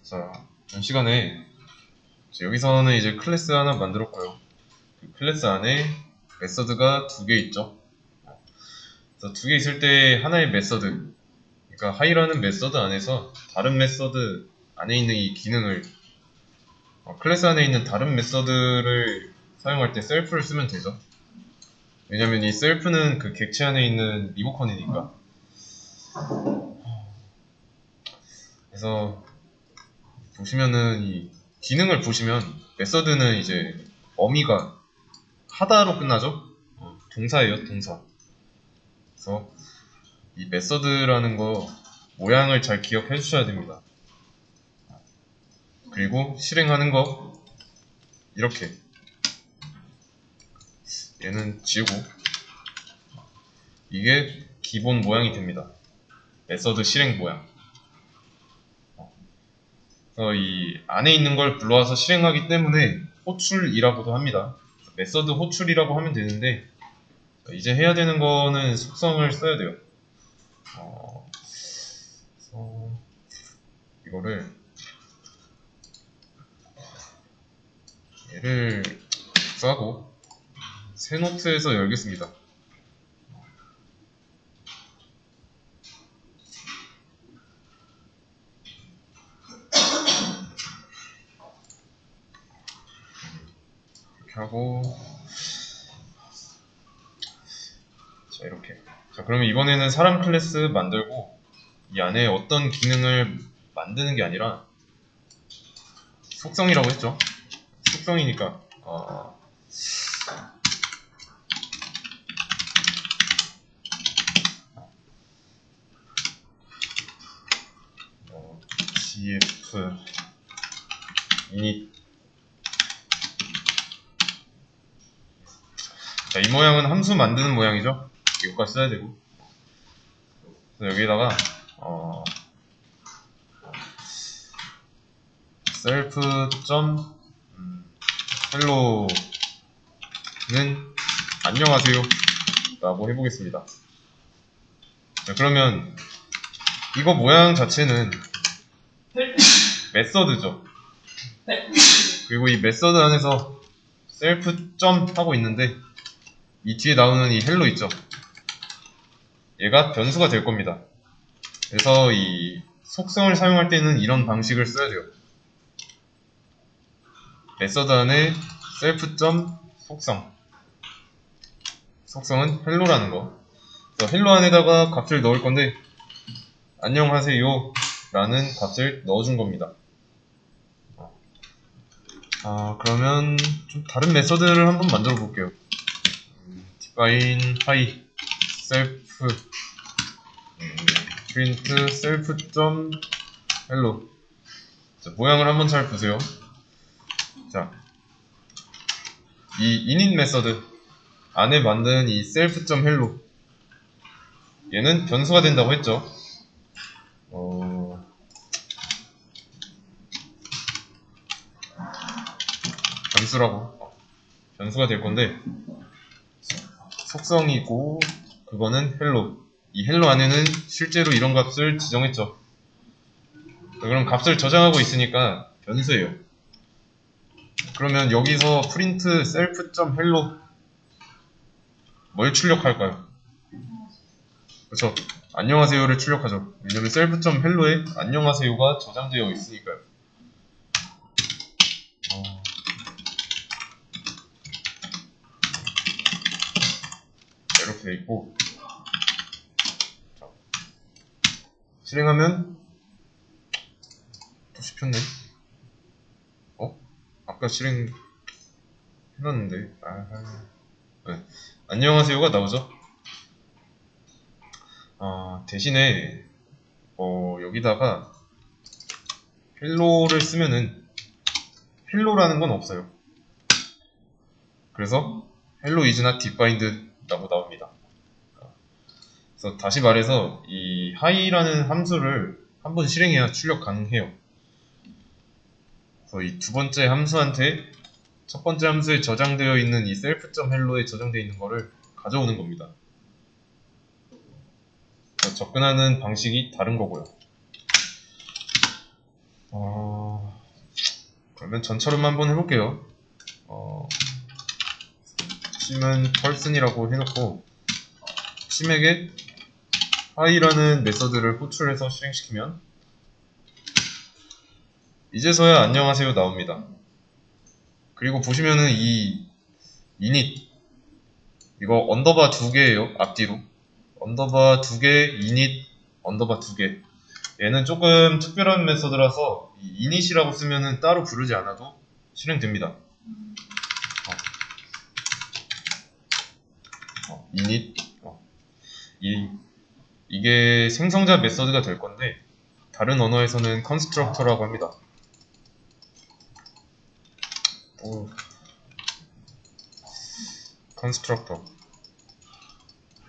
자, 이번 시간에 여기서는 이제 클래스 하나 만들었고요. 그 클래스 안에 메서드가 두 개 있죠. 그래서 두 개 있을 때 하나의 메서드, 그러니까 하이라는 메서드 안에서 다른 메서드 안에 있는 이 기능을 클래스 안에 있는 다른 메서드를 사용할 때 셀프를 쓰면 되죠. 왜냐면 이 셀프는 그 객체 안에 있는 리모컨이니까. 그래서 보시면은 이 기능을 보시면 메서드는 이제 어미가 하다로 끝나죠. 동사예요, 동사. 그래서 이 메서드라는 거 모양을 잘 기억해 주셔야 됩니다. 그리고 실행하는 거 이렇게 얘는 지우고 이게 기본 모양이 됩니다. 메서드 실행 모양. 그래서 이 안에 있는 걸 불러와서 실행하기 때문에 호출이라고도 합니다. 메서드 호출이라고 하면 되는데 이제 해야 되는 거는 속성을 써야 돼요. 이거를 얘를 싸고 새 노트에서 열겠습니다. 이렇게 하고 자 이렇게. 자 그러면 이번에는 사람 클래스 만들고 이 안에 어떤 기능을 만드는 게 아니라 속성이라고 했죠. 속성이니까 gf init. 자, 이 모양은 함수 만드는 모양이죠. 이것까지 써야 되고. 그래서 여기에다가 self.hello는 안녕하세요 라고 해보겠습니다. 자, 그러면 이거 모양 자체는 메서드죠. 그리고 이 메서드 안에서 self. 하고 있는데 이 뒤에 나오는 이 헬로 있죠. 얘가 변수가 될 겁니다. 그래서 이 속성을 사용할 때는 이런 방식을 써야 돼요. 메서드 안에 self. 속성. 속성은 헬로라는 거. 그래서 헬로 안에다가 값을 넣을 건데 안녕하세요 라는 값을 넣어준 겁니다. 그러면 좀 다른 메서드를 한번 만들어 볼게요. define hi self print self.hello. 자, 모양을 한번 잘 보세요. 자, 이 init 메서드 안에 만든 이 self.hello 얘는 변수가 된다고 했죠. 변수가 될 건데 속성이고 그거는 헬로. 이 헬로 안에는 실제로 이런 값을 지정했죠. 그럼 값을 저장하고 있으니까 변수예요. 그러면 여기서 print self.hello 뭘 출력할까요? 그렇죠. 안녕하세요를 출력하죠. 왜냐면 self.hello에 안녕하세요가 저장되어 있으니까요. 이렇게 돼 있고 실행하면 또 씹혔네. 아까 실행해놨는데 네. 안녕하세요가 나오죠. 대신에 여기다가 헬로를 쓰면은 헬로라는 건 없어요. 그래서 hello is not defined 라고 나옵니다. 그래서 다시 말해서 이 hi라는 함수를 한번 실행해야 출력 가능해요. 그래서 이 두 번째 함수한테 첫 번째 함수에 저장되어 있는 이 self.hello에 저장되어 있는 거를 가져오는 겁니다. 접근하는 방식이 다른 거고요. 그러면 전처럼 한번 해볼게요. 심은 펄슨이라고 해놓고 심에게 하이라는 메서드를 호출해서 실행시키면 이제서야 안녕하세요 나옵니다. 그리고 보시면은 이 init 이거 언더바 2개예요. 앞뒤로 언더바 2개, init 언더바 2개. 얘는 조금 특별한 메서드라서 이 init이라고 쓰면은 따로 부르지 않아도 실행됩니다. init 이게 생성자 메서드가 될 건데 다른 언어에서는 constructor라고 합니다. constructor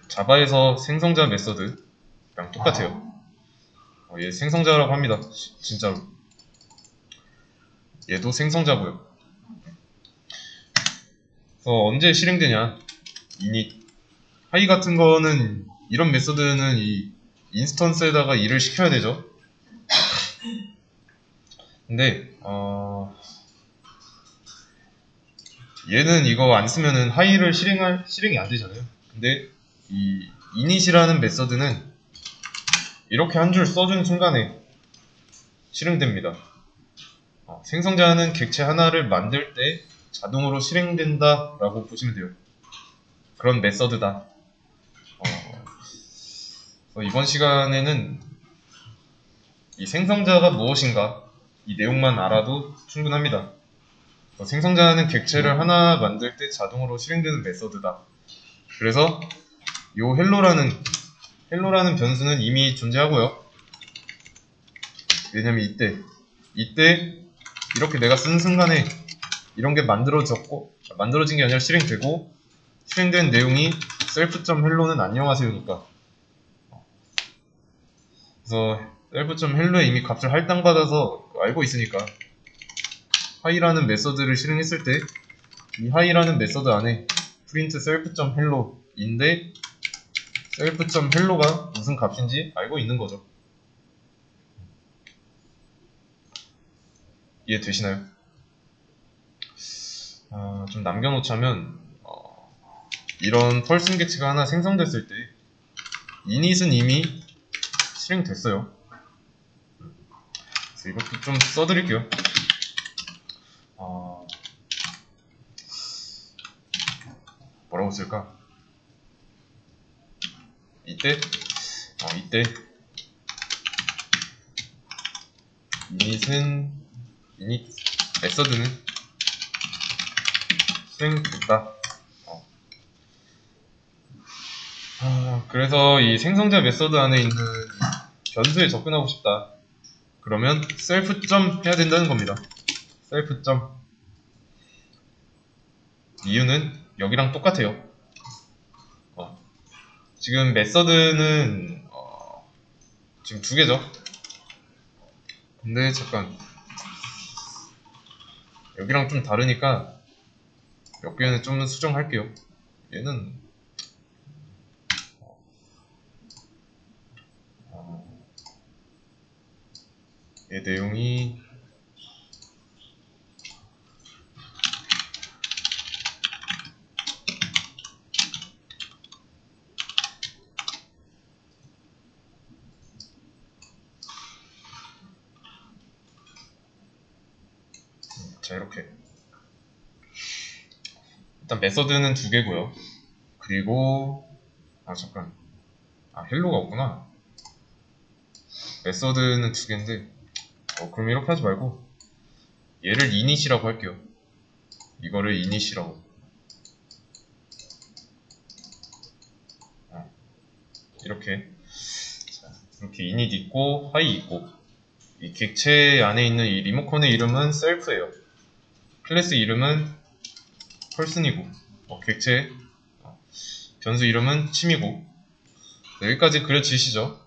자바에서 생성자 메서드랑 똑같아요. 얘 생성자라고 합니다. 진짜로 얘도 생성자고요. 그래서 언제 실행되냐, init 하이 같은 거는 이런 메서드는 이 인스턴스에다가 일을 시켜야 되죠. 근데 얘는 이거 안 쓰면은 하이를 실행이 안 되잖아요. 근데 이 init이라는 메서드는 이렇게 한 줄 써준 순간에 실행됩니다. 생성자는 객체 하나를 만들 때 자동으로 실행된다 라고 보시면 돼요. 그런 메서드다. 이번 시간에는 이 생성자가 무엇인가 이 내용만 알아도 충분합니다. 생성자는 객체를 하나 만들 때 자동으로 실행되는 메서드다. 그래서 요 헬로라는 변수는 이미 존재하고요. 왜냐면 이때 이렇게 내가 쓴 순간에 이런 게 만들어진 게 아니라 실행되고, 실행된 내용이 self.hello는 안녕하세요니까. 그래서 self.hello에 이미 값을 할당받아서 알고 있으니까 하이라는 메서드를 실행했을 때 이 하이라는 메서드 안에 print self.hello인데 self.hello가 무슨 값인지 알고 있는 거죠. 이해되시나요? 좀 남겨놓자면 이런 펄슨 객체가 하나 생성됐을 때 init은 이미 실행됐어요. 그래서 이것도 좀 써드릴게요. 뭐라고 쓸까? 이때 init 메서드는 실행됐다. 그래서 이 생성자 메서드 안에 있는 변수에 접근하고 싶다. 그러면 self. 해야 된다는 겁니다. self. 이유는 여기랑 똑같아요. 지금 메서드는 지금 2개죠. 근데 잠깐 여기랑 좀 다르니까 몇 개는 좀 수정할게요. 얘는 얘 내용이 자, 이렇게 일단 메서드는 2개고요. 그리고 잠깐 헬로가 없구나. 메서드는 2개인데 그럼 이렇게 하지 말고 얘를 init이라고 할게요. 이거를 init이라고. 이렇게 init 있고 하이 있고, 이 객체 안에 있는 이 리모컨의 이름은 self예요. 클래스 이름은 person이고, 객체 변수 이름은 침이고. 여기까지 그려지시죠?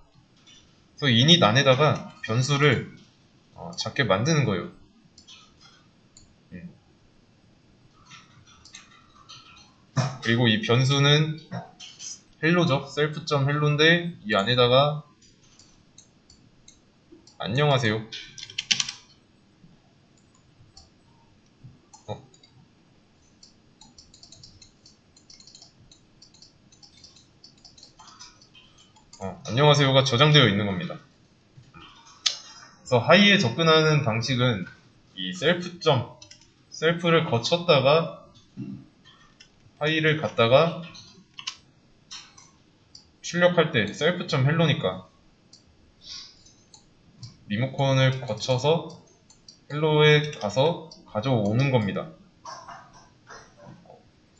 그래서 init 안에다가 변수를 작게 만드는 거예요. 그리고 이 변수는 헬로죠. self.hello인데 이 안에다가 안녕하세요 안녕하세요가 저장되어 있는 겁니다. 그래서 하이에 접근하는 방식은 이 셀프를 거쳤다가 하이를 갔다가 출력할 때 셀프.헬로니까 리모컨을 거쳐서 헬로에 가서 가져오는 겁니다.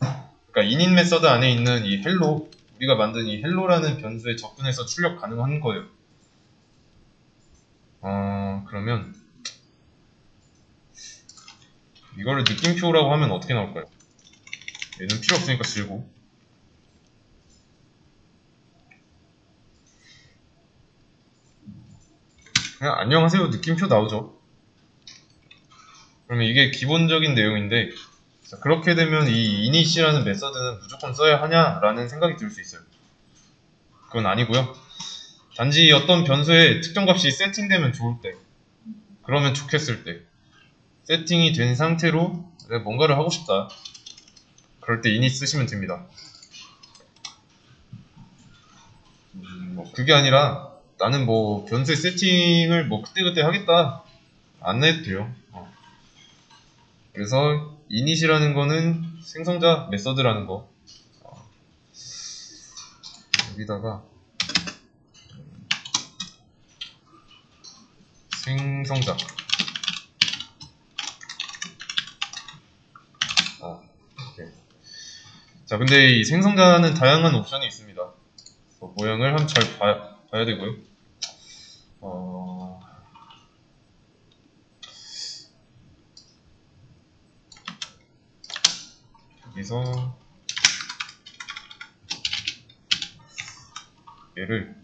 그러니까 init 메서드 안에 있는 이 헬로, 우리가 만든 이 헬로라는 변수에 접근해서 출력 가능한 거예요. 그러면 이거를 느낌표라고 하면 어떻게 나올까요? 얘는 필요 없으니까 지우고, 그냥 안녕하세요 느낌표 나오죠. 그러면 이게 기본적인 내용인데, 자, 그렇게 되면 이 init이라는 메서드는 무조건 써야 하냐라는 생각이 들 수 있어요. 그건 아니고요. 단지 어떤 변수에 특정 값이 세팅되면 좋을 때, 그러면 좋겠을 때, 세팅이 된 상태로 내가 뭔가를 하고 싶다, 그럴 때 init 쓰시면 됩니다. 그게 아니라 나는 뭐 변수의 세팅을 뭐 그때그때 하겠다, 안 해도 돼요. 그래서 init이라는 거는 생성자 메서드라는 거, 여기다가 생성자, 오케이. 자, 근데 이 생성자는 다양한 옵션이 있습니다. 모양을 한번 잘 봐야 되고요. 여기서 얘를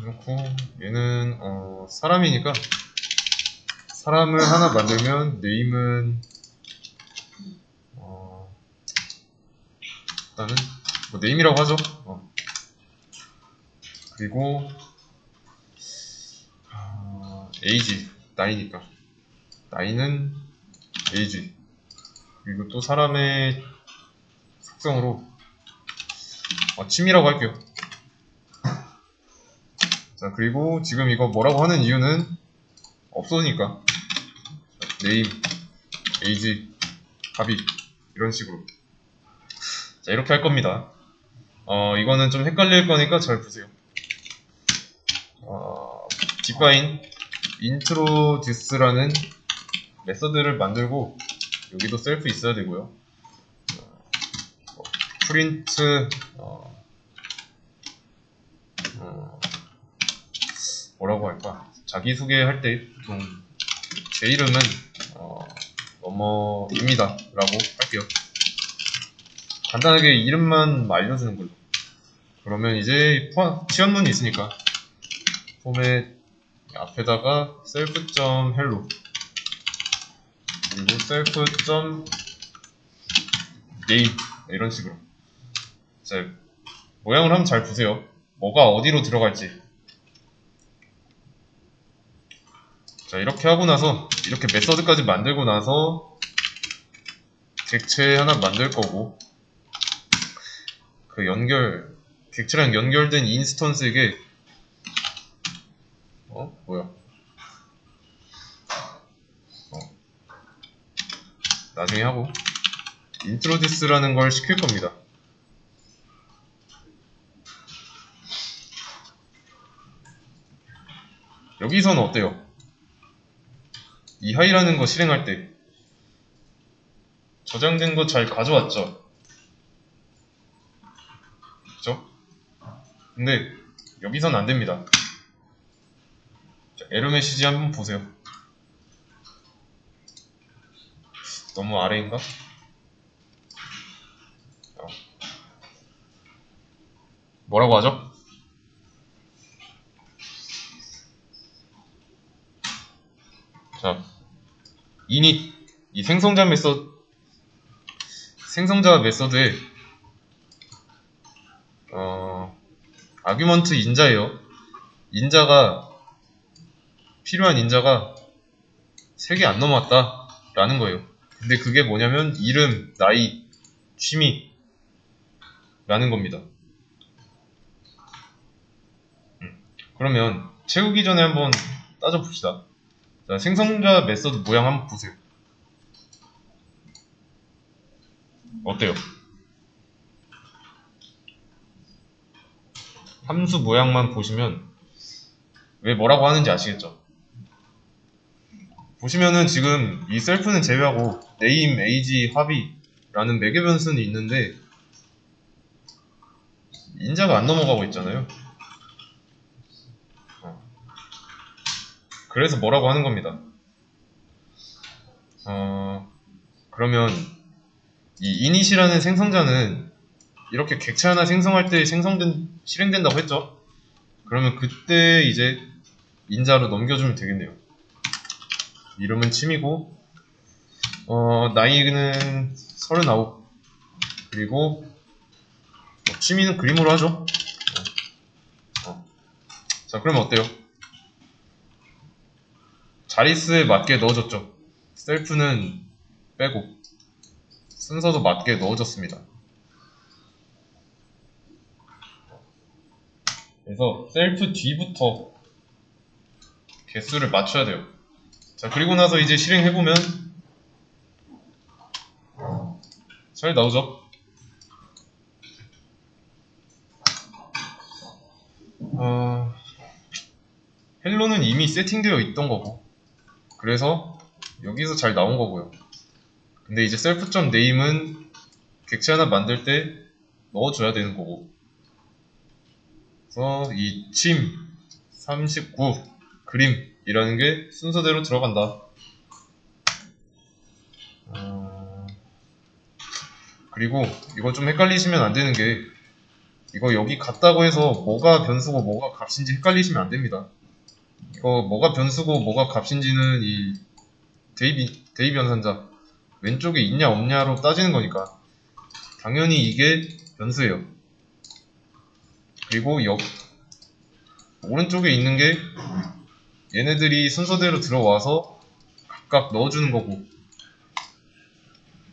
놓고, 얘는 사람이니까 사람을 하나 만들면 네임은 일단은 뭐 네임이라고 하죠. 그리고 에이지, 나이니까 나이는 에이지, 그리고 또 사람의 특성으로 취미라고 할게요. 자, 그리고 지금 이거 뭐라고 하는 이유는 없어지니까 네임, 에이지, 합의 이런 식으로, 자, 이렇게 할 겁니다. 이거는 좀 헷갈릴 거니까 잘 보세요. define introduce라는 메서드를 만들고, 여기도 셀프 있어야 되고요. print 뭐라고 할까? 자기소개할 때 보통 제 이름은 뭐뭐입니다 라고 할게요. 간단하게 이름만 알려주는 걸로. 그러면 이제 지원문이 있으니까 포맷 앞에다가 self.hello 그리고 self.name 이런 식으로. 자, 모양을 한번 잘 보세요. 뭐가 어디로 들어갈지. 자, 이렇게 하고 나서, 이렇게 메서드까지 만들고 나서 객체 하나 만들 거고, 그 객체랑 연결된 인스턴스에게 나중에 하고 introduce라는 걸 시킬 겁니다. 여기서는 어때요? 이 하이라는 거 실행할 때 저장된 거 잘 가져왔죠? 그쵸? 근데 여기선 안 됩니다. 자, 에러 메시지 한번 보세요. 너무 아래인가? 뭐라고 하죠? 자, init, 이 생성자 메서드에 아규먼트 인자예요. 필요한 인자가 3개 안 넘어왔다 라는 거예요. 근데 그게 뭐냐면 이름, 나이, 취미, 라는 겁니다. 그러면 채우기 전에 한번 따져봅시다. 자, 생성자 메서드 모양 한번 보세요. 어때요? 함수 모양만 보시면 왜 뭐라고 하는지 아시겠죠? 보시면은 지금 이 셀프는 제외하고 name, age, 합의라는 매개 변수는 있는데 인자가 안 넘어가고 있잖아요. 그래서 뭐라고 하는 겁니다. 그러면 이 init이라는 생성자는 이렇게 객체 하나 생성할 때 실행된다고 했죠? 그러면 그때 이제 인자로 넘겨주면 되겠네요. 이름은 침이고, 나이는 39. 그리고, 취미는 그림으로 하죠. 자, 그러면 어때요? 자릿수에 맞게 넣어줬죠. 셀프는 빼고, 순서도 맞게 넣어줬습니다. 그래서 셀프 뒤부터 개수를 맞춰야 돼요. 자, 그리고 나서 이제 실행해보면 잘 나오죠? 헬로는 이미 세팅되어 있던 거고, 그래서 여기서 잘 나온 거고요. 근데 이제 self.name은 객체 하나 만들 때 넣어줘야 되는 거고, 그래서 이 침 39 그림이라는 게 순서대로 들어간다. 그리고 이거 좀 헷갈리시면 안 되는 게, 이거 여기 같다고 해서 뭐가 변수고 뭐가 값인지 헷갈리시면 안 됩니다. 이거 뭐가 변수고 뭐가 값인지는 이 대입 연산자 왼쪽에 있냐 없냐로 따지는 거니까 당연히 이게 변수예요. 그리고 오른쪽에 있는 게 얘네들이 순서대로 들어와서 각각 넣어주는 거고,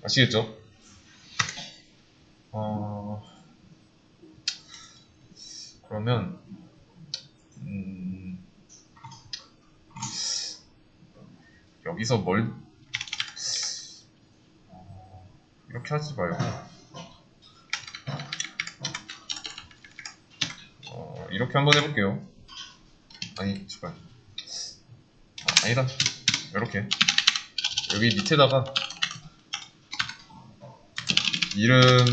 아시겠죠? 그러면 여기서 이렇게 하지 말고 이렇게 한번 해볼게요. 아니 잠깐, 아니다, 이렇게 여기 밑에다가 이름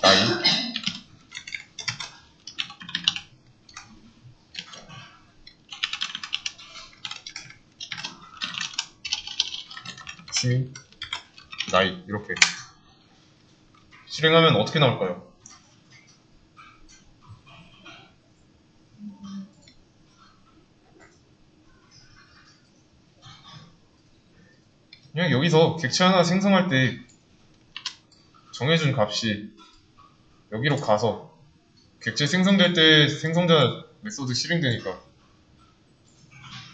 나이 취미 나이 이렇게 실행하면 어떻게 나올까요? 그냥 여기서 객체 하나 생성할 때 정해준 값이 여기로 가서 객체 생성될 때 생성자 메소드 실행되니까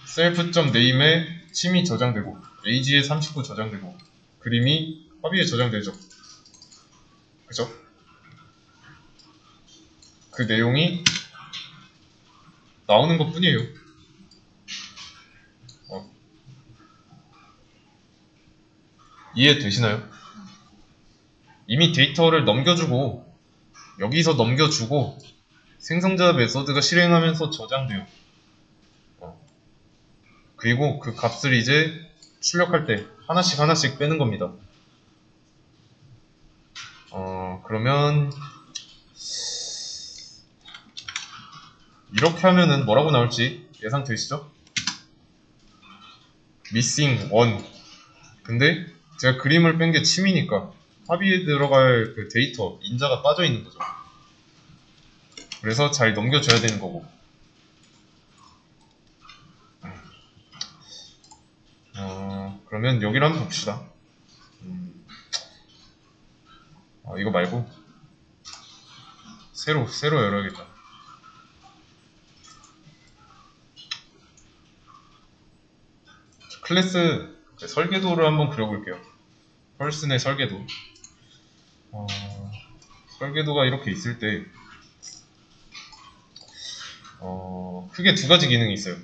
self.name에 침이 저장되고 age에 39 저장되고 그림이 합의에 저장되죠. 그죠? 그 내용이 나오는 것 뿐이에요. 이해되시나요? 이미 데이터를 넘겨주고 여기서 넘겨주고 생성자 메소드가 실행하면서 저장돼요. 그리고 그 값을 이제 출력할 때 하나씩 하나씩 빼는 겁니다. 그러면 이렇게 하면은 뭐라고 나올지 예상되시죠? missing one. 근데 제가 그림을 뺀 게 침이니까 합의에 들어갈 그 데이터 인자가 빠져 있는 거죠. 그래서 잘 넘겨줘야 되는 거고. 그러면 여기를 한번 봅시다. 이거 말고 새로 열어야겠다. 클래스 설계도를 한번 그려볼게요. 펄슨의 설계도. 설계도가 이렇게 있을 때 크게 두 가지 기능이 있어요.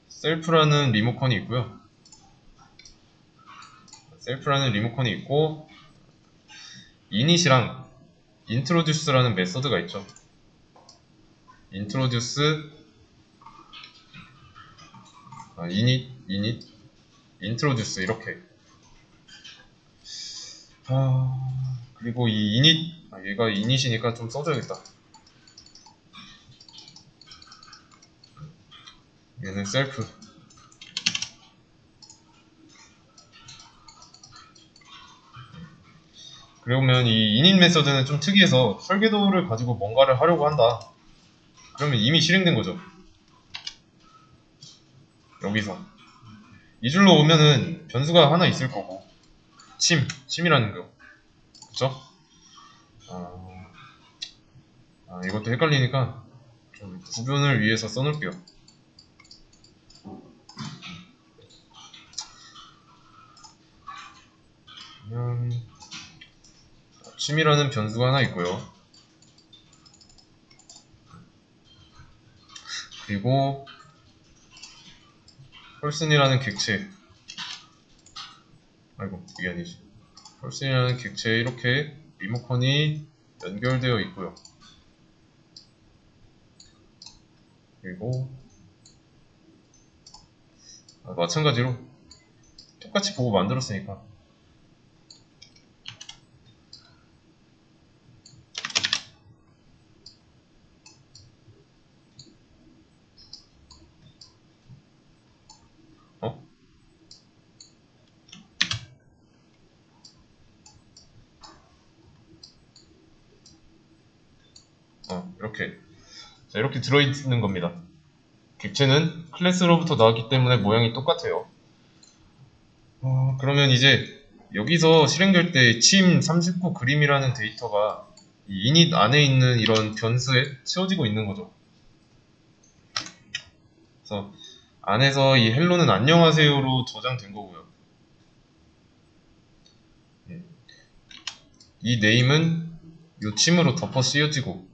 셀프라는 리모컨이 있고요. 셀프라는 리모컨이 있고 이닛이랑 인트로듀스라는 메서드가 있죠. 인트로듀스 이닛 인트로듀스 이렇게. 그리고 이 이닛 얘가 이닛이니까 좀 써줘야겠다. 얘는 셀프. 그러면 이 init 메서드는 좀 특이해서 설계도를 가지고 뭔가를 하려고 한다. 그러면 이미 실행된 거죠. 여기서 이 줄로 오면은 변수가 하나 있을 거고 침이라는 거. 그쵸? 이것도 헷갈리니까 좀 구분을 위해서 써놓을게요. 침이라는 변수가 하나 있고요. 그리고 펄슨이라는 객체. 이게 아니지. 펄슨이라는 객체에 이렇게 리모컨이 연결되어 있고요. 그리고 마찬가지로 똑같이 보고 만들었으니까 이렇게 들어있는 겁니다. 객체는 클래스로부터 나왔기 때문에 모양이 똑같아요. 그러면 이제 여기서 실행될 때 침39 그림이라는 데이터가 이 init 안에 있는 이런 변수에 채워지고 있는 거죠. 그래서 안에서 이 헬로는 안녕하세요로 저장된 거고요. 이 네임은 이 침으로 덮어 씌워지고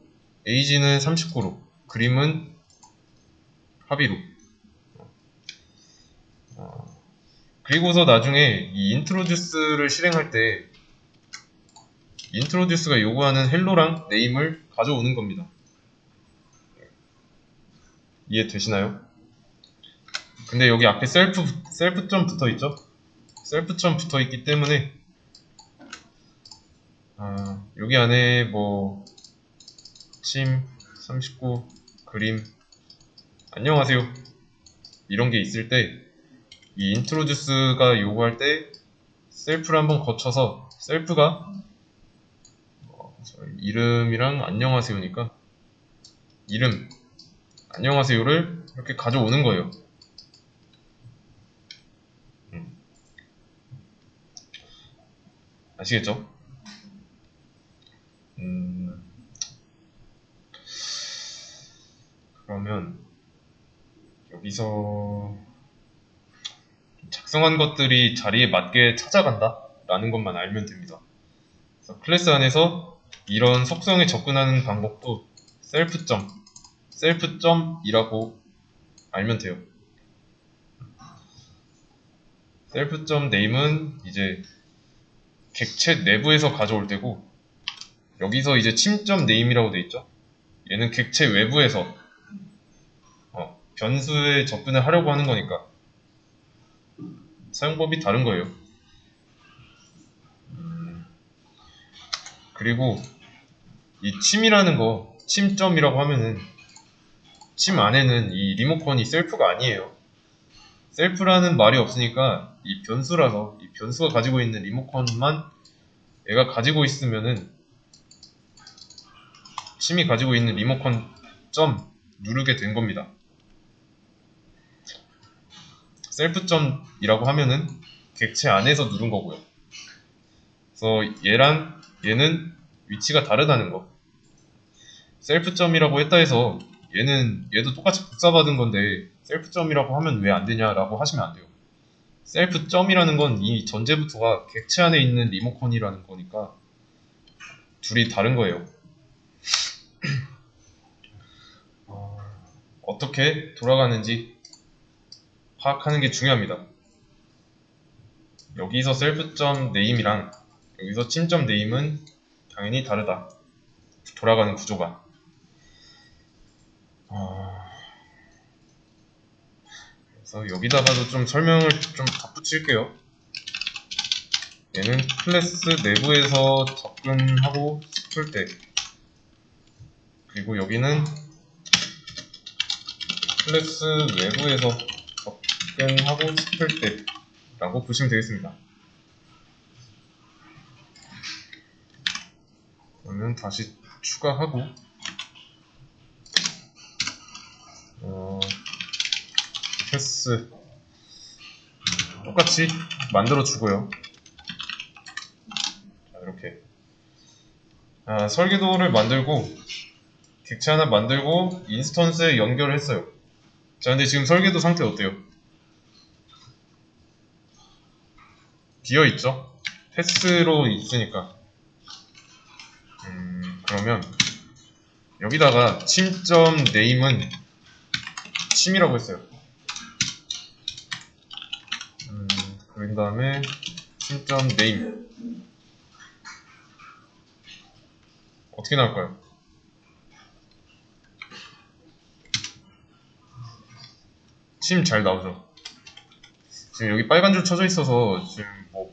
에이지는 39로 그림은 합의로. 그리고서 나중에 이 인트로듀스를 실행할 때 인트로듀스가 요구하는 헬로랑 네임을 가져오는 겁니다. 이해되시나요? 근데 여기 앞에 셀프점 붙어있죠? 셀프점 붙어있기 때문에 여기 안에 뭐 침 39 그림 안녕하세요 이런 게 있을 때 이 인트로듀스가 요구할 때 셀프를 한번 거쳐서 셀프가 이름이랑 안녕하세요니까 이름 안녕하세요를 이렇게 가져오는 거예요. 아시겠죠? 그러면 여기서 작성한 것들이 자리에 맞게 찾아간다 라는 것만 알면 됩니다. 그래서 클래스 안에서 이런 속성에 접근하는 방법도 셀프점이라고 알면 돼요. 셀프점 네임은 이제 객체 내부에서 가져올 때고 여기서 이제 침점 네임이라고 돼 있죠. 얘는 객체 외부에서 변수에 접근을 하려고 하는 거니까 사용법이 다른 거예요. 그리고 이 침이라는 거 침점이라고 하면은 침 안에는 이 리모컨이 셀프가 아니에요. 셀프라는 말이 없으니까 이 변수라서 이 변수가 가지고 있는 리모컨만 얘가 가지고 있으면은 침이 가지고 있는 리모컨 점 누르게 된 겁니다. 셀프점이라고 하면은 객체 안에서 누른 거고요. 그래서 얘랑 얘는 위치가 다르다는 거. 셀프점이라고 했다 해서 얘도 똑같이 복사받은 건데 셀프점이라고 하면 왜 안 되냐라고 하시면 안 돼요. 셀프 점이라는 건 이 전제부터가 객체 안에 있는 리모컨이라는 거니까 둘이 다른 거예요. 어떻게 돌아가는지 파악하는 게 중요합니다. 여기서 셀프점 네임이랑 여기서 침점 네임은 당연히 다르다. 돌아가는 구조가. 그래서 여기다가도 좀 설명을 좀 덧붙일게요. 얘는 클래스 내부에서 접근하고 싶을 때, 그리고 여기는 클래스 외부에서 접근하고 싶을 때 라고 보시면 되겠습니다. 그러면 다시 추가하고 패스 똑같이 만들어 주고요. 자, 이렇게 설계도를 만들고 객체 하나 만들고 인스턴스에 연결을 했어요. 자, 근데 지금 설계도 상태 어때요? 비어있죠? 패스로 있으니까. 그러면 여기다가 침점 네임은 침이라고 했어요. 그런 다음에 침점 네임 어떻게 나올까요? 침 잘 나오죠? 지금 여기 빨간 줄 쳐져 있어서 지금 뭐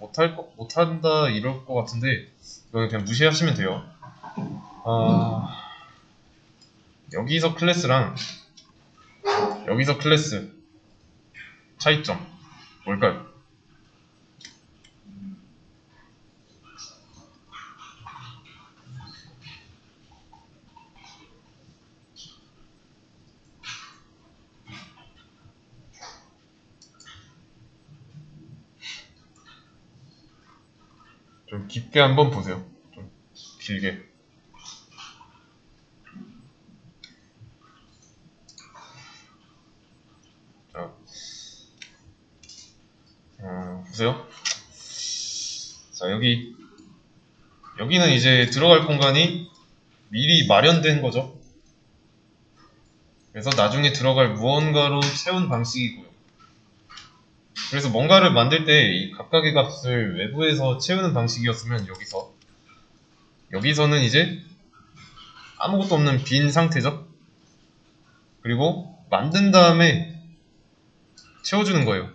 못한다 이럴 것 같은데 이거는 그냥 무시하시면 돼요. 여기서 클래스랑 여기서 클래스 차이점 뭘까요? 좀 깊게 한번 보세요. 좀 길게. 자, 보세요. 자, 여기는 이제 들어갈 공간이 미리 마련된 거죠. 그래서 나중에 들어갈 무언가로 채운 방식이고요. 그래서 뭔가를 만들 때 이 각각의 값을 외부에서 채우는 방식이었으면 여기서는 이제 아무것도 없는 빈 상태죠. 그리고 만든 다음에 채워주는 거예요.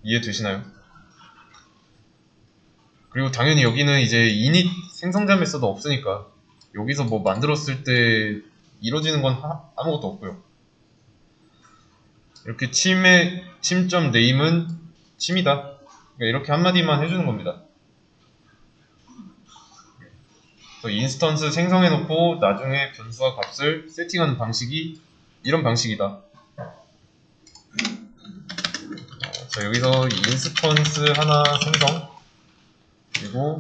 이해되시나요? 그리고 당연히 여기는 이제 init 생성자 메서드 없으니까 여기서 뭐 만들었을 때 이루어지는 건 아무것도 없고요. 이렇게 침점 네임은 침이다. 그러니까 이렇게 한마디만 해주는 겁니다. 인스턴스 생성해 놓고 나중에 변수와 값을 세팅하는 방식이 이런 방식이다. 자, 여기서 인스턴스 하나 생성, 그리고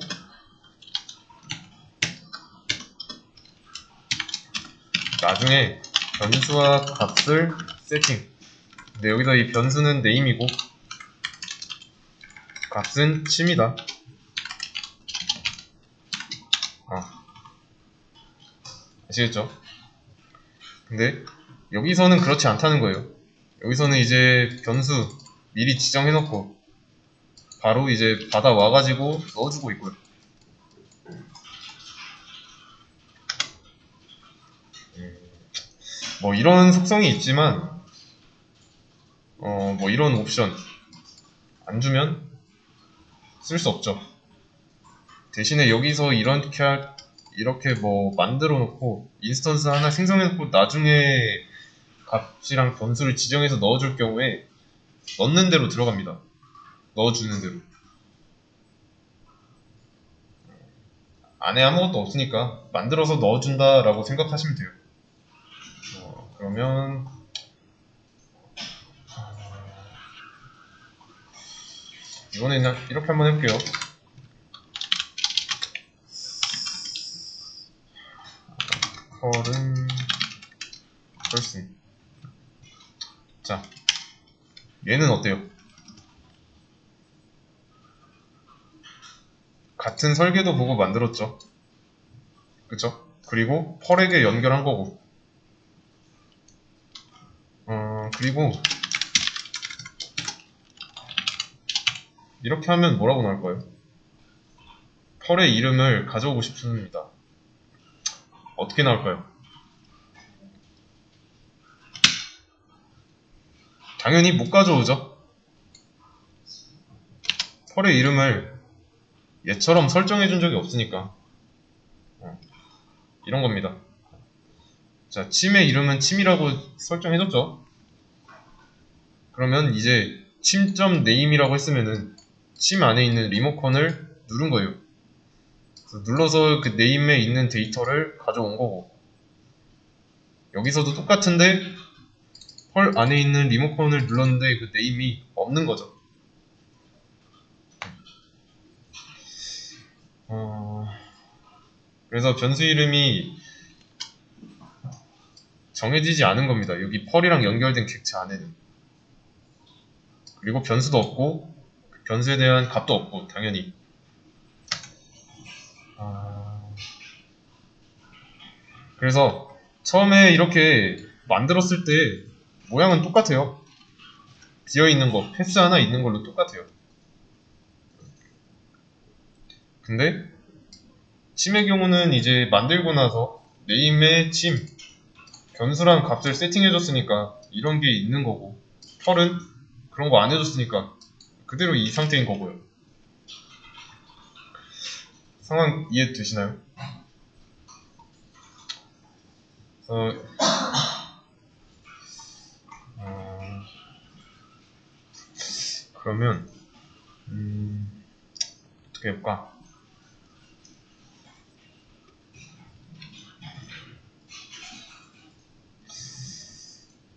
나중에 변수와 값을 세팅. 근데 여기서 이 변수는 네임이고 값은 침이다. 아시겠죠? 근데 여기서는 그렇지 않다는 거예요. 여기서는 이제 변수 미리 지정해놓고 바로 이제 받아와가지고 넣어주고 있고요. 뭐 이런 속성이 있지만 뭐 이런 옵션 안 주면 쓸 수 없죠. 대신에 여기서 이렇게 뭐 만들어 놓고 인스턴스 하나 생성해 놓고 나중에 값이랑 변수를 지정해서 넣어줄 경우에 넣는 대로 들어갑니다. 넣어주는 대로. 안에 아무것도 없으니까 만들어서 넣어준다 라고 생각하시면 돼요. 그러면 이번에는 그냥 이렇게 한번 해볼게요. 컬은 person 자, 얘는 어때요? 같은 설계도 보고 만들었죠. 그쵸? 그리고 펄에게 연결한 거고. 그리고 이렇게 하면 뭐라고 나올까요? 펄의 이름을 가져오고 싶습니다. 어떻게 나올까요? 당연히 못 가져오죠. 펄의 이름을 얘처럼 설정해 준 적이 없으니까. 이런 겁니다. 자, 침의 이름은 침이라고 설정해줬죠. 그러면 이제 침.name이라고 했으면은 침 안에 있는 리모컨을 누른 거예요. 그래서 눌러서 그 name에 있는 데이터를 가져온 거고, 여기서도 똑같은데 펄 안에 있는 리모컨을 눌렀는데 그 name이 없는 거죠. 그래서 변수 이름이 정해지지 않은 겁니다. 여기 펄이랑 연결된 객체 안에는. 그리고 변수도 없고 그 변수에 대한 값도 없고 당연히. 그래서 처음에 이렇게 만들었을 때 모양은 똑같아요. 비어있는 거, 패스 하나 있는 걸로 똑같아요. 근데 침의 경우는 이제 만들고 나서 네임에 침, 변수란 값을 세팅해줬으니까 이런 게 있는 거고, 펄은 그런 거 안 해줬으니까 그대로 이 상태인 거고요. 상황 이해되시나요? 그러면 어떻게 해볼까?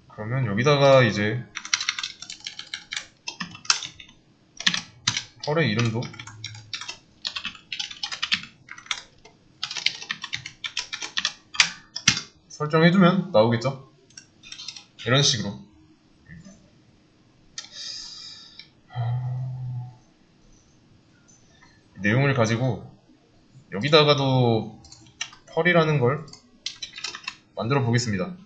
그러면 여기다가 이제 펄의 이름도 설정해주면 나오겠죠? 이런 식으로. 내용을 가지고 여기다가도 펄이라는 걸 만들어 보겠습니다.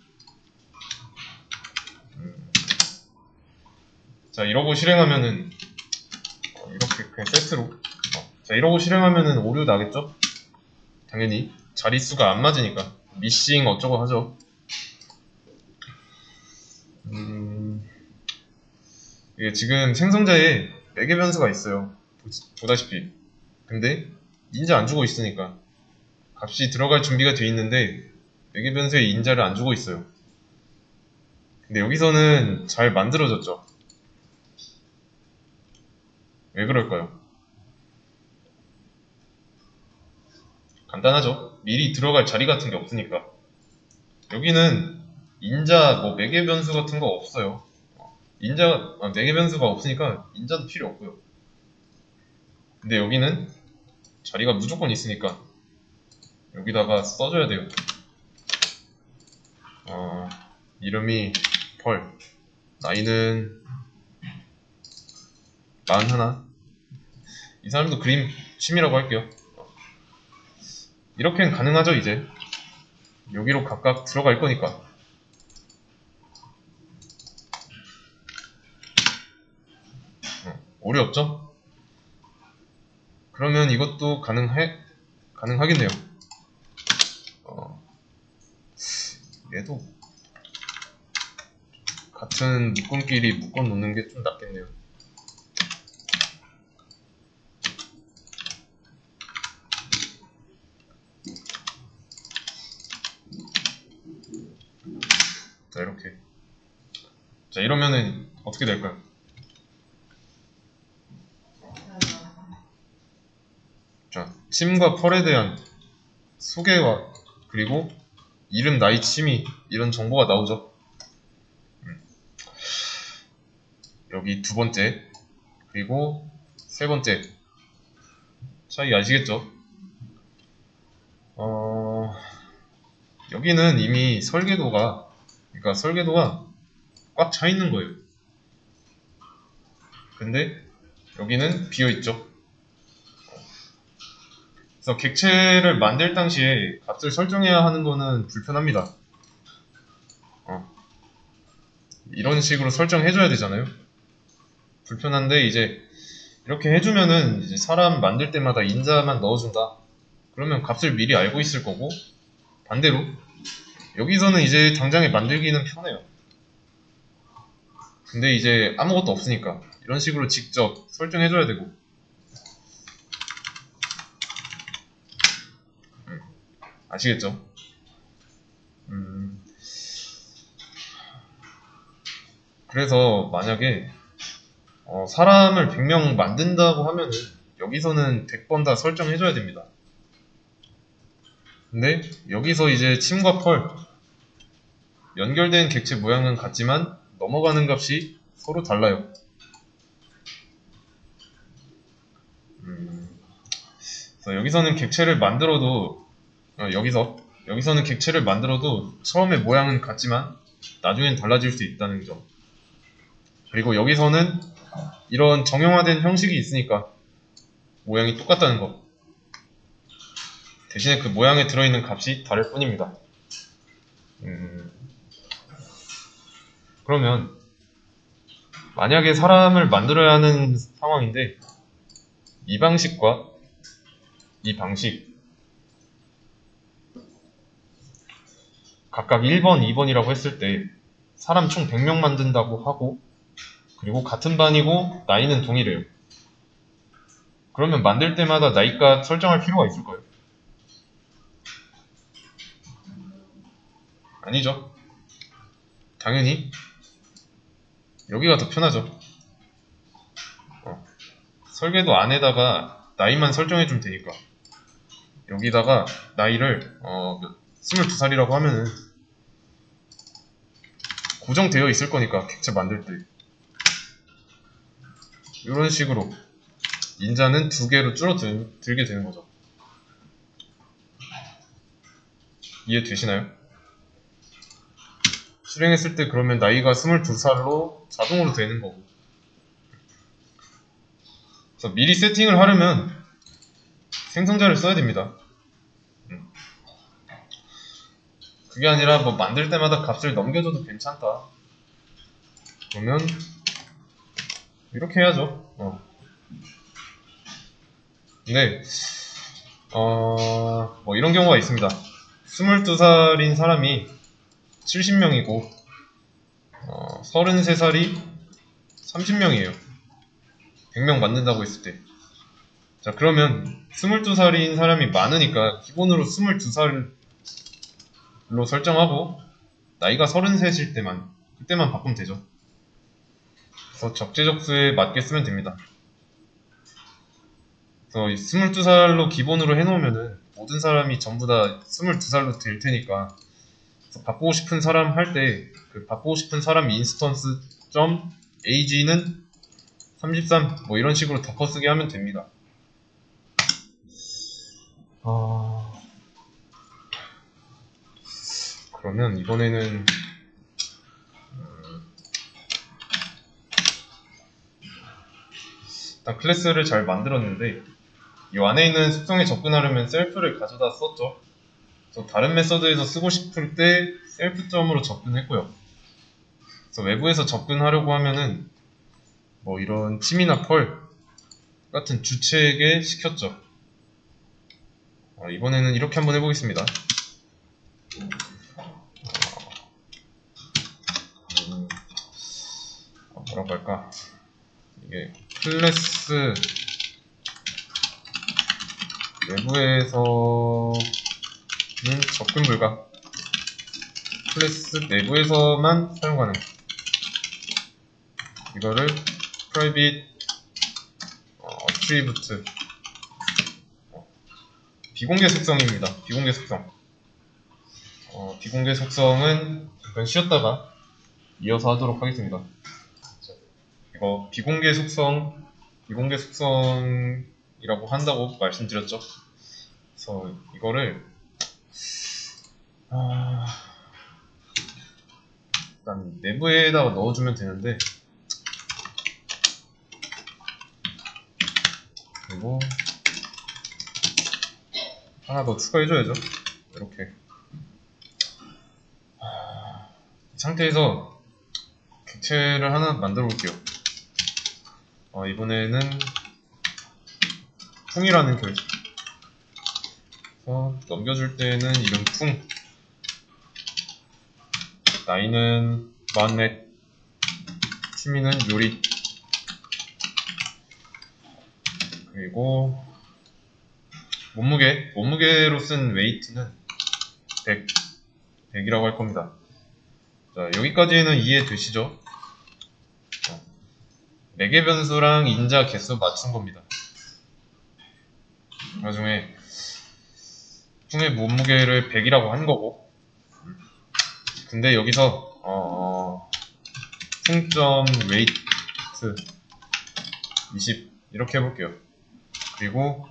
자, 이러고 실행하면은 이렇게 그냥 세트로. 자, 이러고 실행하면은 오류 나겠죠? 당연히 자릿수가 안 맞으니까 미싱 어쩌고 하죠. 이게 지금 생성자에 4개 변수가 있어요. 보다시피. 근데 인자 안 주고 있으니까 값이 들어갈 준비가 돼 있는데 4개 변수에 인자를 안 주고 있어요. 근데 여기서는 잘 만들어졌죠. 왜 그럴까요? 간단하죠. 미리 들어갈 자리 같은 게 없으니까. 여기는 인자 뭐 매개 변수 같은 거 없어요. 인자 매개 변수가 없으니까 인자도 필요 없고요. 근데 여기는 자리가 무조건 있으니까 여기다가 써줘야 돼요. 이름이 펄, 나이는 41. 이 사람도 그림 취미라고 할게요. 이렇게는 가능하죠. 이제 여기로 각각 들어갈 거니까. 오류 없죠? 그러면 이것도 가능하겠네요. 얘도 같은 묶음끼리 묶어 놓는 게 좀 낫겠네요. 자, 이렇게. 자, 이러면은 어떻게 될까요? 자, 침과 펄에 대한 소개와 그리고 이름, 나이, 취미 이런 정보가 나오죠. 여기 두 번째 그리고 세 번째 차이 아시겠죠? 여기는 이미 설계도가 꽉 차 있는 거예요. 근데 여기는 비어 있죠. 그래서 객체를 만들 당시에 값을 설정해야 하는 거는 불편합니다. 이런 식으로 설정해줘야 되잖아요. 불편한데 이제 이렇게 해주면은 이제 사람 만들 때마다 인자만 넣어준다. 그러면 값을 미리 알고 있을 거고, 반대로 여기서는 이제 당장에 만들기는 편해요. 근데 이제 아무것도 없으니까 이런 식으로 직접 설정해줘야 되고, 아시겠죠? 그래서 만약에 사람을 100명 만든다고 하면은 여기서는 100번 다 설정해줘야 됩니다. 근데 여기서 이제 침과 펄 연결된 객체 모양은 같지만 넘어가는 값이 서로 달라요. 그래서 여기서는 객체를 만들어도 여기서는 객체를 만들어도 처음에 모양은 같지만 나중엔 달라질 수 있다는 점. 그리고 여기서는 이런 정형화된 형식이 있으니까 모양이 똑같다는 것. 대신에 그 모양에 들어있는 값이 다를 뿐입니다. 그러면 만약에 사람을 만들어야 하는 상황인데 이 방식과 이 방식 각각 1번, 2번이라고 했을 때 사람 총 100명 만든다고 하고 그리고 같은 반이고 나이는 동일해요. 그러면 만들 때마다 나이값 설정할 필요가 있을까요? 아니죠. 당연히 여기가 더 편하죠. 설계도 안에다가 나이만 설정해주면 되니까 여기다가 나이를 22살이라고 하면은 고정되어 있을 거니까 객체 만들 때 이런 식으로 인자는 2개로 줄어들게 되는 거죠. 이해되시나요? 실행했을 때 그러면 나이가 22살로 자동으로 되는 거고. 그래서 미리 세팅을 하려면 생성자를 써야 됩니다. 그게 아니라 뭐 만들 때마다 값을 넘겨줘도 괜찮다. 그러면 이렇게 해야죠. 근데 뭐 이런 경우가 있습니다. 22살인 사람이 70명이고 33살이 30명이에요. 100명 만든다고 했을 때. 자, 그러면 22살인 사람이 많으니까 기본으로 22살로 설정하고 나이가 33일 때만 그때만 바꾸면 되죠. 그래서 적재적소에 맞게 쓰면 됩니다. 그래서 22살로 기본으로 해놓으면은 모든 사람이 전부 다 22살로 될 테니까 바꾸고 싶은 사람 할 때 그 바꾸고 싶은 사람 인스턴스 점 age는 33 뭐 이런 식으로 덮어쓰기 하면 됩니다. 그러면 이번에는 일단 클래스를 잘 만들었는데 이 안에 있는 속성에 접근하려면 셀프를 가져다 썼죠. 그래서 다른 메서드에서 쓰고 싶을 때 셀프점으로 접근했고요. 그래서 외부에서 접근하려고 하면은 뭐 이런 침이나 펄 같은 주체에게 시켰죠. 이번에는 이렇게 한번 해보겠습니다. 뭐라고 할까? 이게 클래스 외부에서는 접근 불가, 클래스 내부에서만 사용 가능. 이거를 private attribute 비공개 속성입니다. 비공개 속성. 비공개 속성은 잠깐 쉬었다가 이어서 하도록 하겠습니다. 이거 비공개 속성이라고 한다고 말씀드렸죠. 그래서 이거를 일단 내부에다가 넣어주면 되는데, 그리고 하나 더 추가해줘야죠. 이렇게 이 상태에서 객체를 하나 만들어 볼게요. 이번에는 풍이라는 결 넘겨줄 때는 이름 풍, 나이는 44, 취미는 요리, 그리고 몸무게로 쓴 웨이트는 100이라고 할 겁니다. 자, 여기까지는 이해되시죠? 매개 변수랑 인자 개수 맞춘 겁니다. 나중에 풍의 몸무게를 100이라고 한 거고, 근데 여기서 풍점 웨이트 20 이렇게 해볼게요. 그리고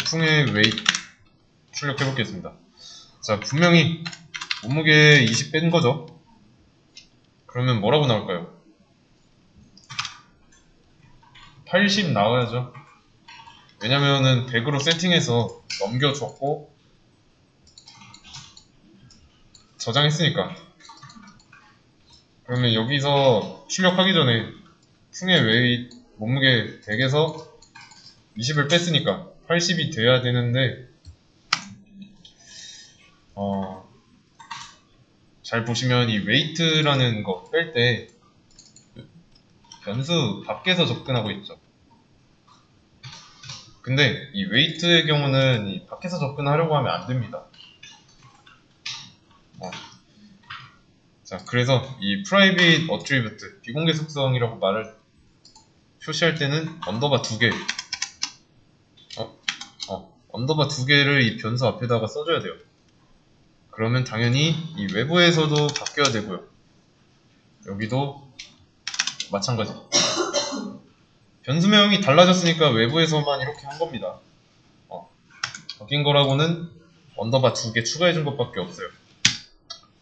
풍의 웨이트 출력해 보겠습니다. 자, 분명히 몸무게 20 뺀 거죠. 그러면 뭐라고 나올까요? 80 나와야죠. 왜냐면은 100으로 세팅해서 넘겨줬고 저장했으니까. 그러면 여기서 출력하기 전에 풍의 웨이트 몸무게 100에서 20을 뺐으니까 80이 돼야 되는데, 잘 보시면 이 웨이트라는 거 뺄 때 변수 밖에서 접근하고 있죠. 근데 이 웨이트의 경우는 이 밖에서 접근하려고 하면 안 됩니다. 자, 그래서 이 private attribute, 비공개 속성이라고 말을 표시할 때는 언더바 2개, 언더바 2개를 이 변수 앞에다가 써줘야 돼요. 그러면 당연히 이 외부에서도 바뀌어야 되고요. 여기도 마찬가지. 변수명이 달라졌으니까 외부에서만 이렇게 한 겁니다. 바뀐 거라고는 언더바 2개 추가해준 것밖에 없어요.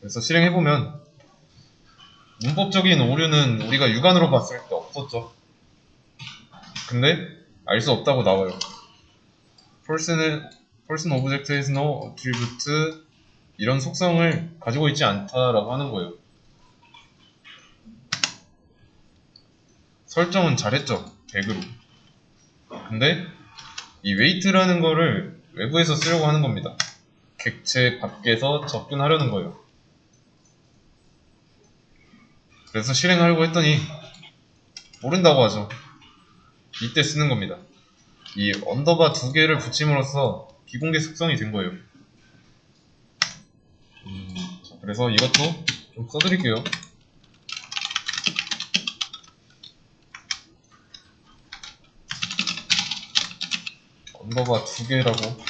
그래서 실행해보면 문법적인 오류는 우리가 육안으로 봤을 때 없었죠. 근데 알 수 없다고 나와요. person object has no attribute, 이런 속성을 가지고 있지 않다라고 하는 거예요. 설정은 잘했죠, 100으로. 근데 이 weight라는 거를 외부에서 쓰려고 하는 겁니다. 객체 밖에서 접근하려는 거예요. 그래서 실행하려고 했더니 모른다고 하죠. 이때 쓰는 겁니다. 이 언더바 2개를 붙임으로써 비공개 속성이 된 거예요. 자, 그래서 이것도 좀 써드릴게요. 언더바 2개라고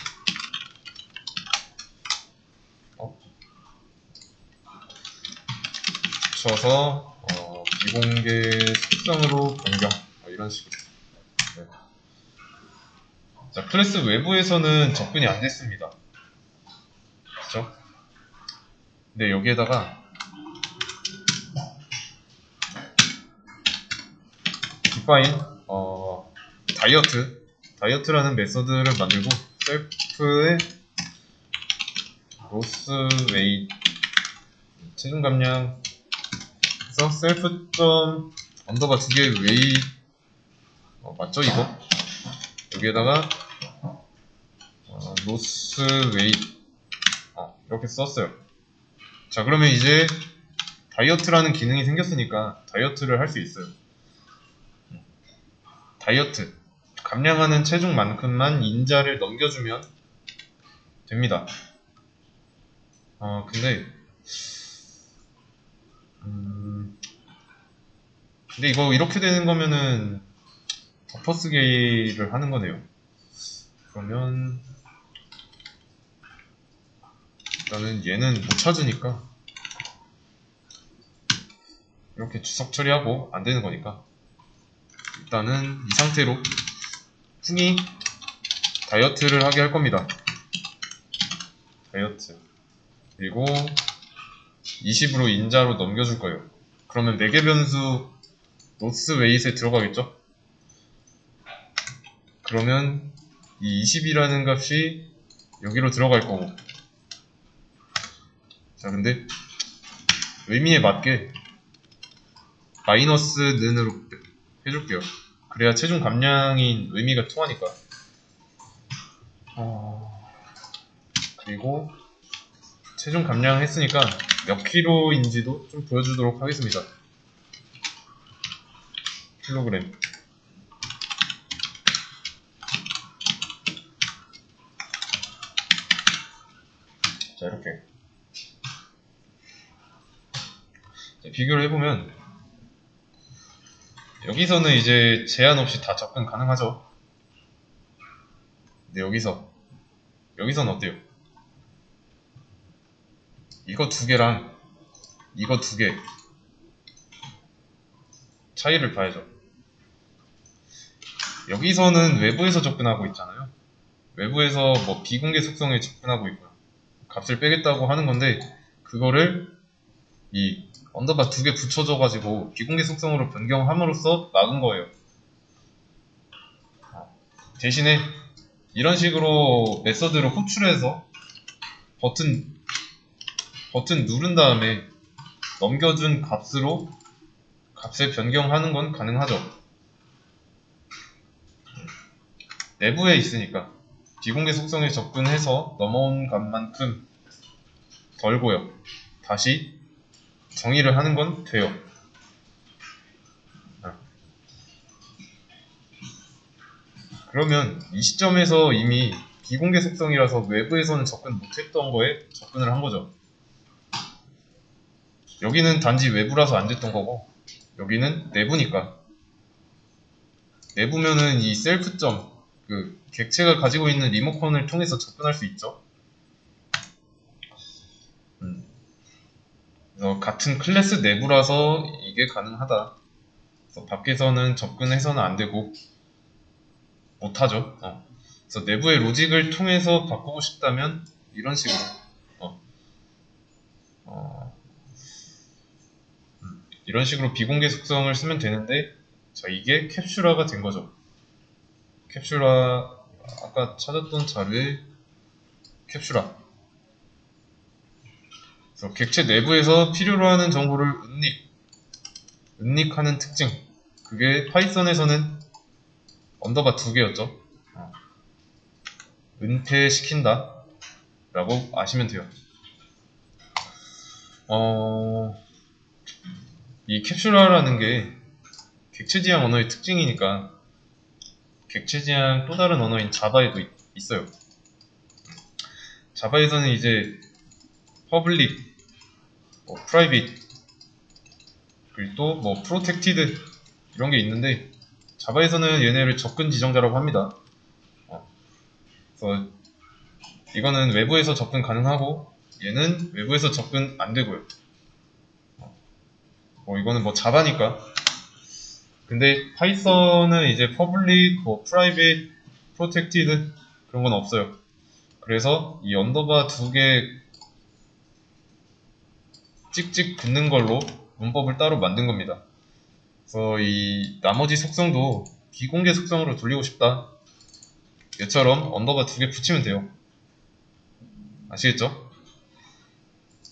붙여서 비공개 속성으로 변경, 이런 식으로. 네. 자, 클래스 외부에서는 접근이 안 됐습니다. 그쵸? 근데 여기에다가 define 다이어트라는 메서드를 만들고 셀프의 로스 웨이트 체중 감량 해서 셀프 점 언더바 2개 웨이 맞죠 이거? 여기에다가 로스 웨이트 이렇게 썼어요. 자, 그러면 이제 다이어트라는 기능이 생겼으니까 다이어트를 할 수 있어요. 다이어트, 감량하는 체중만큼만 인자를 넘겨주면 됩니다. 근데 이거 이렇게 되는 거면은 덮어쓰기를 하는 거네요. 그러면 일단은 얘는 못 찾으니까 이렇게 주석 처리하고 안 되는 거니까 일단은 이 상태로 풍이 다이어트를 하게 할 겁니다. 다이어트. 그리고 20으로 인자로 넘겨줄 거예요. 그러면 매개 변수 노스 웨이트에 들어가겠죠? 그러면 이 20이라는 값이 여기로 들어갈 거고. 자, 근데 의미에 맞게 마이너스 는으로 해줄게요. 그래야 체중 감량인 의미가 통하니까. 그리고 체중 감량했으니까 몇 킬로인지도 좀 보여주도록 하겠습니다. 킬로그램. 자, 이렇게 비교를 해보면 여기서는 이제 제한 없이 다 접근 가능하죠. 근데 여기서는 어때요? 이거 두 개랑 이거 두 개 차이를 봐야죠. 여기서는 외부에서 접근하고 있잖아요. 외부에서 뭐 비공개 속성에 접근하고 있고요. 값을 빼겠다고 하는 건데 그거를 이 언더바 두 개 붙여줘가지고 비공개 속성으로 변경함으로써 막은 거예요. 대신에 이런 식으로 메서드를 호출해서 버튼 누른 다음에 넘겨준 값으로 값을 변경하는 건 가능하죠. 내부에 있으니까 비공개 속성에 접근해서 넘어온 값만큼 덜고요. 다시 정의를 하는 건 돼요. 그러면 이 시점에서 이미 비공개 속성이라서 외부에서는 접근 못했던 거에 접근을 한 거죠. 여기는 단지 외부라서 안 됐던 거고 여기는 내부니까 내부면은 이 셀프점 그 객체가 가지고 있는 리모컨을 통해서 접근할 수 있죠. 그래서 같은 클래스 내부라서 이게 가능하다. 그래서 밖에서는 접근해서는 안 되고 못하죠. 그래서 내부의 로직을 통해서 바꾸고 싶다면 이런 식으로 이런 식으로 비공개 속성을 쓰면 되는데 자 이게 캡슐화가 된 거죠. 캡슐화 아까 찾았던 자료의 캡슐화. 그래서 객체 내부에서 필요로 하는 정보를 은닉하는 특징. 그게 파이썬에서는 언더바 두 개였죠. 은폐시킨다 라고 아시면 돼요. 이 캡슐화라는 게 객체지향 언어의 특징이니까 객체지향 또 다른 언어인 자바에도 있어요. 자바에서는 이제 퍼블릭, 프라이빗, 그리고 또 뭐 프로텍티드 이런 게 있는데 자바에서는 얘네를 접근 지정자라고 합니다. 그래서 이거는 외부에서 접근 가능하고 얘는 외부에서 접근 안 되고요. 이거는 뭐 자바니까. 근데 파이썬은 이제 퍼블릭, 프라이빗, 프로텍티드 그런 건 없어요. 그래서 이 언더바 두 개 찍찍 붙는 걸로 문법을 따로 만든 겁니다. 그래서 이 나머지 속성도 비공개 속성으로 돌리고 싶다. 얘처럼 언더바 두 개 붙이면 돼요. 아시겠죠?